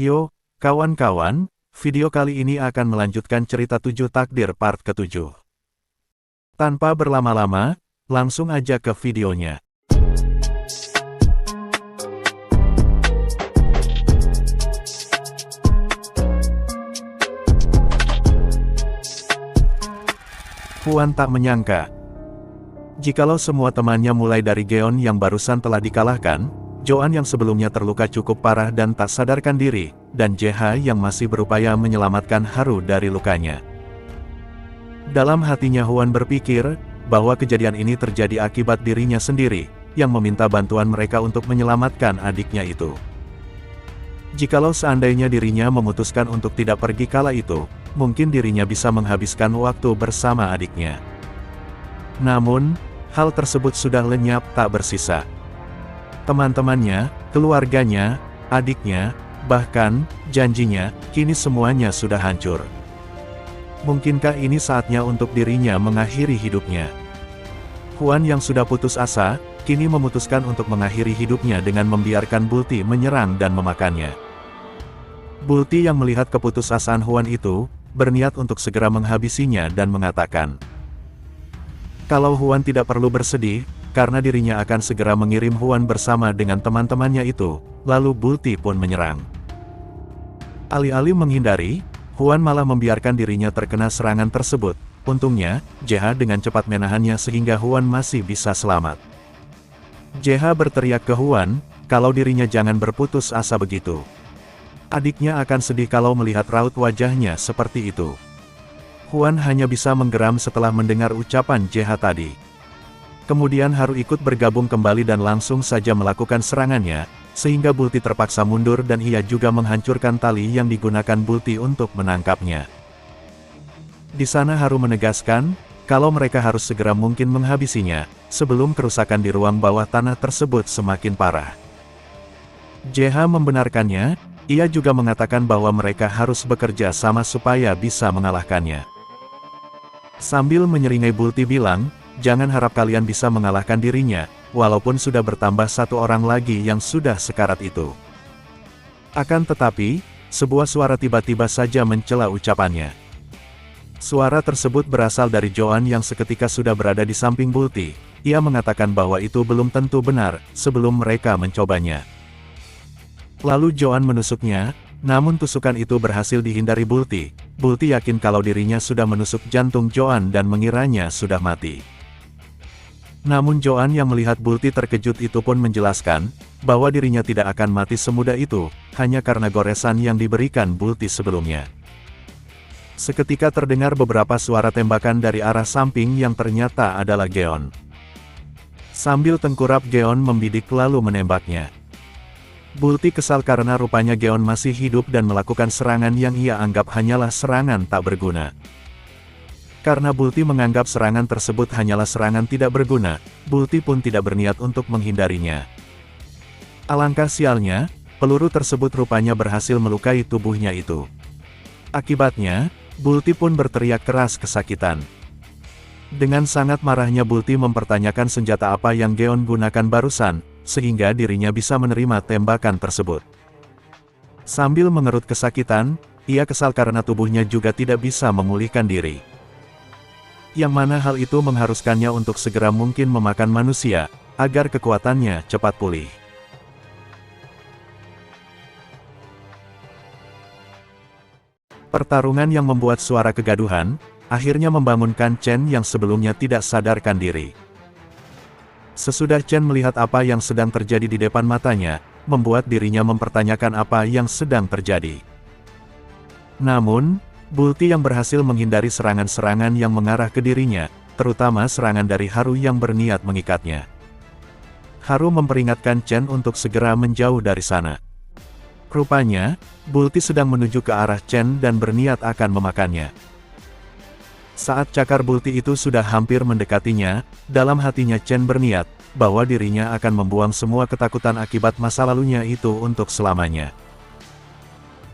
Yo, kawan-kawan, video kali ini akan melanjutkan cerita 7 takdir part ke-7. Tanpa berlama-lama, langsung aja ke videonya. Huan tak menyangka, jikalau semua temannya mulai dari Geon yang barusan telah dikalahkan, Joan yang sebelumnya terluka cukup parah dan tak sadarkan diri, dan JH yang masih berupaya menyelamatkan Haru dari lukanya. Dalam hatinya Huan berpikir, bahwa kejadian ini terjadi akibat dirinya sendiri, yang meminta bantuan mereka untuk menyelamatkan adiknya itu. Jikalau seandainya dirinya memutuskan untuk tidak pergi kala itu, mungkin dirinya bisa menghabiskan waktu bersama adiknya. Namun, hal tersebut sudah lenyap tak bersisa. Teman-temannya, keluarganya, adiknya, bahkan janjinya, kini semuanya sudah hancur. Mungkinkah ini saatnya untuk dirinya mengakhiri hidupnya? Huan yang sudah putus asa, kini memutuskan untuk mengakhiri hidupnya dengan membiarkan Bulti menyerang dan memakannya. Bulti yang melihat keputusasaan Huan itu, berniat untuk segera menghabisinya dan mengatakan, kalau Huan tidak perlu bersedih, karena dirinya akan segera mengirim Huan bersama dengan teman-temannya itu, lalu Bulti pun menyerang. Alih-alih menghindari, Huan malah membiarkan dirinya terkena serangan tersebut. Untungnya, JH dengan cepat menahannya sehingga Huan masih bisa selamat. JH berteriak ke Huan, kalau dirinya jangan berputus asa begitu. Adiknya akan sedih kalau melihat raut wajahnya seperti itu. Huan hanya bisa menggeram setelah mendengar ucapan JH tadi. Kemudian Haru ikut bergabung kembali dan langsung saja melakukan serangannya, sehingga Bulti terpaksa mundur dan ia juga menghancurkan tali yang digunakan Bulti untuk menangkapnya. Di sana Haru menegaskan, kalau mereka harus segera mungkin menghabisinya, sebelum kerusakan di ruang bawah tanah tersebut semakin parah. JH membenarkannya, ia juga mengatakan bahwa mereka harus bekerja sama supaya bisa mengalahkannya. Sambil menyeringai Bulti bilang, jangan harap kalian bisa mengalahkan dirinya, walaupun sudah bertambah satu orang lagi yang sudah sekarat itu. Akan tetapi, sebuah suara tiba-tiba saja mencela ucapannya. Suara tersebut berasal dari Joan yang seketika sudah berada di samping Bulti. Ia mengatakan bahwa itu belum tentu benar, sebelum mereka mencobanya. Lalu Joan menusuknya, namun tusukan itu berhasil dihindari Bulti. Bulti yakin kalau dirinya sudah menusuk jantung Joan dan mengiranya sudah mati. Namun Joan yang melihat Bulti terkejut itu pun menjelaskan, bahwa dirinya tidak akan mati semudah itu, hanya karena goresan yang diberikan Bulti sebelumnya. Seketika terdengar beberapa suara tembakan dari arah samping yang ternyata adalah Geon. Sambil tengkurap Geon membidik lalu menembaknya. Bulti kesal karena rupanya Geon masih hidup dan melakukan serangan yang ia anggap hanyalah serangan tak berguna. Karena Bulti menganggap serangan tersebut hanyalah serangan tidak berguna, Bulti pun tidak berniat untuk menghindarinya. Alangkah sialnya, peluru tersebut rupanya berhasil melukai tubuhnya itu. Akibatnya, Bulti pun berteriak keras kesakitan. Dengan sangat marahnya Bulti mempertanyakan senjata apa yang Geon gunakan barusan, sehingga dirinya bisa menerima tembakan tersebut. Sambil mengerut kesakitan, ia kesal karena tubuhnya juga tidak bisa memulihkan diri. Yang mana hal itu mengharuskannya untuk segera mungkin memakan manusia, agar kekuatannya cepat pulih. Pertarungan yang membuat suara kegaduhan, akhirnya membangunkan Chen yang sebelumnya tidak sadarkan diri. Sesudah Chen melihat apa yang sedang terjadi di depan matanya, membuat dirinya mempertanyakan apa yang sedang terjadi. Namun, Bulti yang berhasil menghindari serangan-serangan yang mengarah ke dirinya, terutama serangan dari Haru yang berniat mengikatnya. Haru memperingatkan Chen untuk segera menjauh dari sana. Rupanya, Bulti sedang menuju ke arah Chen dan berniat akan memakannya. Saat cakar Bulti itu sudah hampir mendekatinya, dalam hatinya Chen berniat, bahwa dirinya akan membuang semua ketakutan akibat masa lalunya itu untuk selamanya.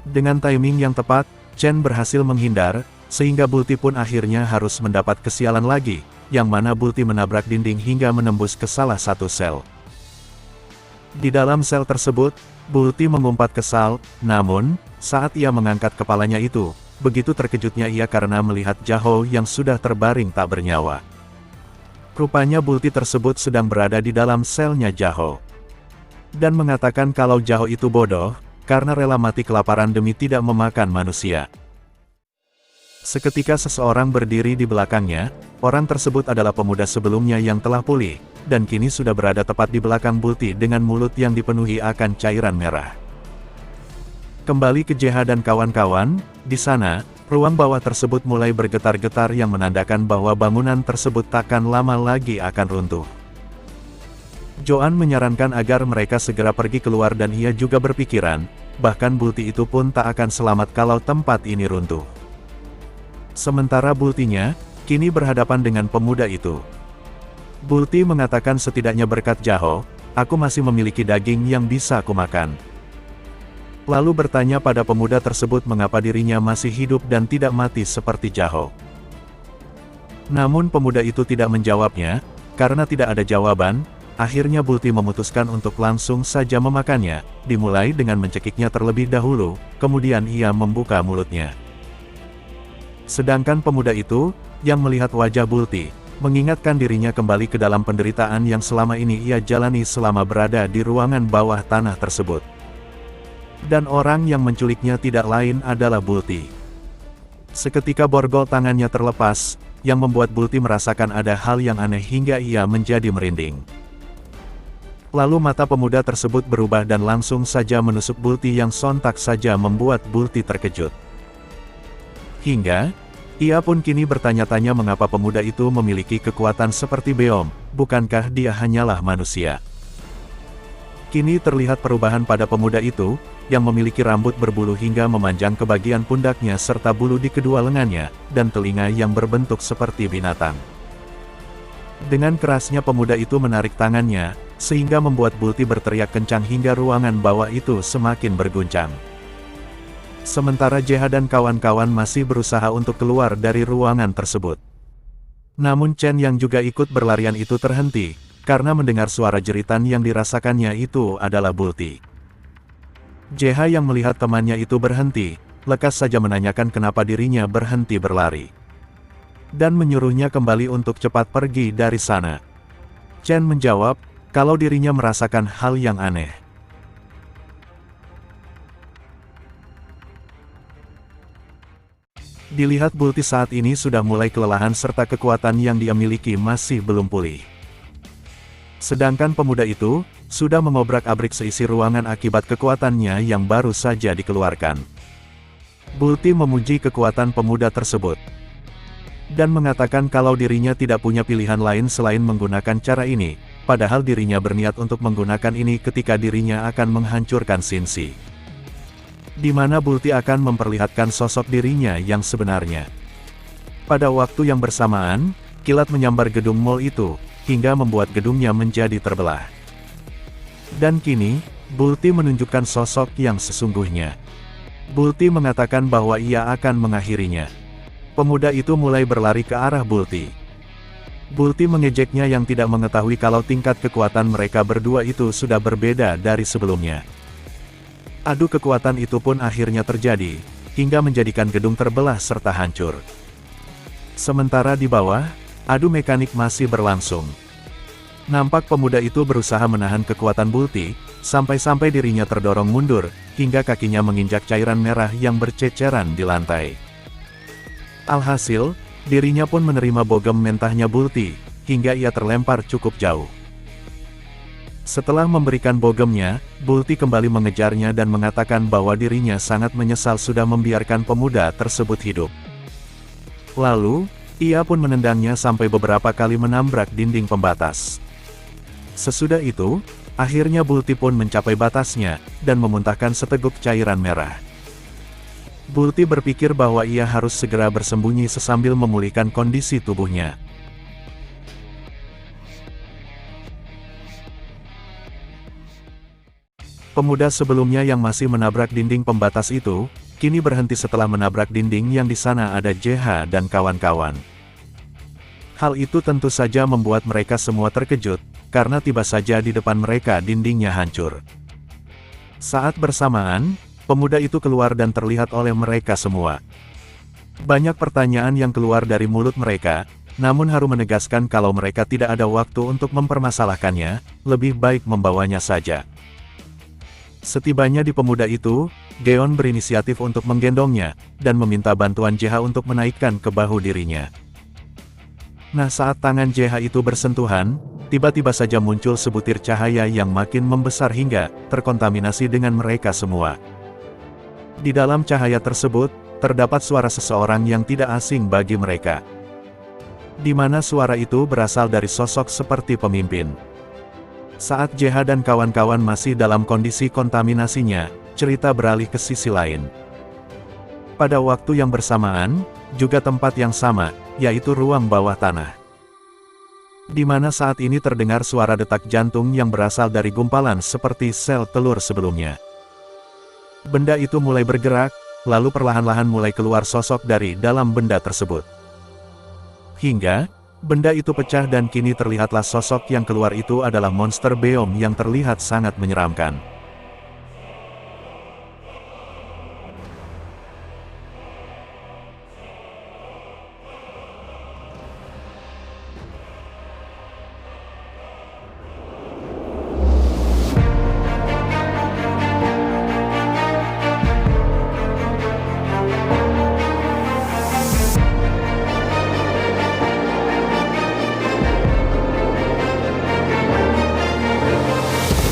Dengan timing yang tepat, Chen berhasil menghindar, sehingga Bulti pun akhirnya harus mendapat kesialan lagi, yang mana Bulti menabrak dinding hingga menembus ke salah satu sel. Di dalam sel tersebut, Bulti mengumpat kesal, namun, saat ia mengangkat kepalanya itu, begitu terkejutnya ia karena melihat Zhao yang sudah terbaring tak bernyawa. Rupanya Bulti tersebut sedang berada di dalam selnya Zhao. Dan mengatakan kalau Zhao itu bodoh, karena rela mati kelaparan demi tidak memakan manusia. Seketika seseorang berdiri di belakangnya, orang tersebut adalah pemuda sebelumnya yang telah pulih, dan kini sudah berada tepat di belakang Bulti dengan mulut yang dipenuhi akan cairan merah. Kembali ke JH dan kawan-kawan, di sana, ruang bawah tersebut mulai bergetar-getar yang menandakan bahwa bangunan tersebut takkan lama lagi akan runtuh. Joan menyarankan agar mereka segera pergi keluar dan ia juga berpikiran, bahkan Bulti itu pun tak akan selamat kalau tempat ini runtuh. Sementara Bultinya, kini berhadapan dengan pemuda itu. Bulti mengatakan setidaknya berkat Zhao, aku masih memiliki daging yang bisa aku makan. Lalu bertanya pada pemuda tersebut mengapa dirinya masih hidup dan tidak mati seperti Zhao. Namun pemuda itu tidak menjawabnya, karena tidak ada jawaban, akhirnya Bulti memutuskan untuk langsung saja memakannya, dimulai dengan mencekiknya terlebih dahulu, kemudian ia membuka mulutnya. Sedangkan pemuda itu, yang melihat wajah Bulti, mengingatkan dirinya kembali ke dalam penderitaan yang selama ini ia jalani selama berada di ruangan bawah tanah tersebut. Dan orang yang menculiknya tidak lain adalah Bulti. Seketika borgol tangannya terlepas, yang membuat Bulti merasakan ada hal yang aneh hingga ia menjadi merinding. Lalu mata pemuda tersebut berubah dan langsung saja menusuk Bulti yang sontak saja membuat Bulti terkejut. Hingga, ia pun kini bertanya-tanya mengapa pemuda itu memiliki kekuatan seperti Beom, bukankah dia hanyalah manusia. Kini terlihat perubahan pada pemuda itu, yang memiliki rambut berbulu hingga memanjang ke bagian pundaknya serta bulu di kedua lengannya, dan telinga yang berbentuk seperti binatang. Dengan kerasnya pemuda itu menarik tangannya, sehingga membuat Bulti berteriak kencang hingga ruangan bawah itu semakin berguncang. Sementara JH dan kawan-kawan masih berusaha untuk keluar dari ruangan tersebut. Namun Chen yang juga ikut berlarian itu terhenti, karena mendengar suara jeritan yang dirasakannya itu adalah Bulti. JH yang melihat temannya itu berhenti, lekas saja menanyakan kenapa dirinya berhenti berlari. Dan menyuruhnya kembali untuk cepat pergi dari sana. Chen menjawab, kalau dirinya merasakan hal yang aneh. Dilihat Bulti saat ini sudah mulai kelelahan serta kekuatan yang dia miliki masih belum pulih. Sedangkan pemuda itu, sudah mengobrak-abrik seisi ruangan akibat kekuatannya yang baru saja dikeluarkan. Bulti memuji kekuatan pemuda tersebut. Dan mengatakan kalau dirinya tidak punya pilihan lain selain menggunakan cara ini, padahal dirinya berniat untuk menggunakan ini ketika dirinya akan menghancurkan Xinzi. Di mana Bulti akan memperlihatkan sosok dirinya yang sebenarnya. Pada waktu yang bersamaan, kilat menyambar gedung mall itu, hingga membuat gedungnya menjadi terbelah. Dan kini, Bulti menunjukkan sosok yang sesungguhnya. Bulti mengatakan bahwa ia akan mengakhirinya. Pemuda itu mulai berlari ke arah Bulti. Bulti mengejeknya yang tidak mengetahui kalau tingkat kekuatan mereka berdua itu sudah berbeda dari sebelumnya. Adu kekuatan itu pun akhirnya terjadi, hingga menjadikan gedung terbelah serta hancur. Sementara di bawah, adu mekanik masih berlangsung. Nampak pemuda itu berusaha menahan kekuatan Bulti, sampai-sampai dirinya terdorong mundur, hingga kakinya menginjak cairan merah yang berceceran di lantai. Alhasil, dirinya pun menerima bogem mentahnya Bulti, hingga ia terlempar cukup jauh. Setelah memberikan bogemnya, Bulti kembali mengejarnya dan mengatakan bahwa dirinya sangat menyesal sudah membiarkan pemuda tersebut hidup. Lalu, ia pun menendangnya sampai beberapa kali menabrak dinding pembatas. Sesudah itu, akhirnya Bulti pun mencapai batasnya, dan memuntahkan seteguk cairan merah. Bulti berpikir bahwa ia harus segera bersembunyi sambil memulihkan kondisi tubuhnya. Pemuda sebelumnya yang masih menabrak dinding pembatas itu, kini berhenti setelah menabrak dinding yang di sana ada JH dan kawan-kawan. Hal itu tentu saja membuat mereka semua terkejut, karena tiba saja di depan mereka dindingnya hancur. Saat bersamaan, pemuda itu keluar dan terlihat oleh mereka semua. Banyak pertanyaan yang keluar dari mulut mereka, namun Haru menegaskan kalau mereka tidak ada waktu untuk mempermasalahkannya, lebih baik membawanya saja. Setibanya di pemuda itu, Geon berinisiatif untuk menggendongnya, dan meminta bantuan JH untuk menaikkan ke bahu dirinya. Nah, saat tangan JH itu bersentuhan, tiba-tiba saja muncul sebutir cahaya yang makin membesar hingga terkontaminasi dengan mereka semua. Di dalam cahaya tersebut, terdapat suara seseorang yang tidak asing bagi mereka. Di mana suara itu berasal dari sosok seperti pemimpin. Saat JH dan kawan-kawan masih dalam kondisi kontaminasinya, cerita beralih ke sisi lain. Pada waktu yang bersamaan, juga tempat yang sama, yaitu ruang bawah tanah. Di mana saat ini terdengar suara detak jantung yang berasal dari gumpalan seperti sel telur sebelumnya. Benda itu mulai bergerak, lalu perlahan-lahan mulai keluar sosok dari dalam benda tersebut. Hingga, benda itu pecah dan kini terlihatlah sosok yang keluar itu adalah monster Beom yang terlihat sangat menyeramkan.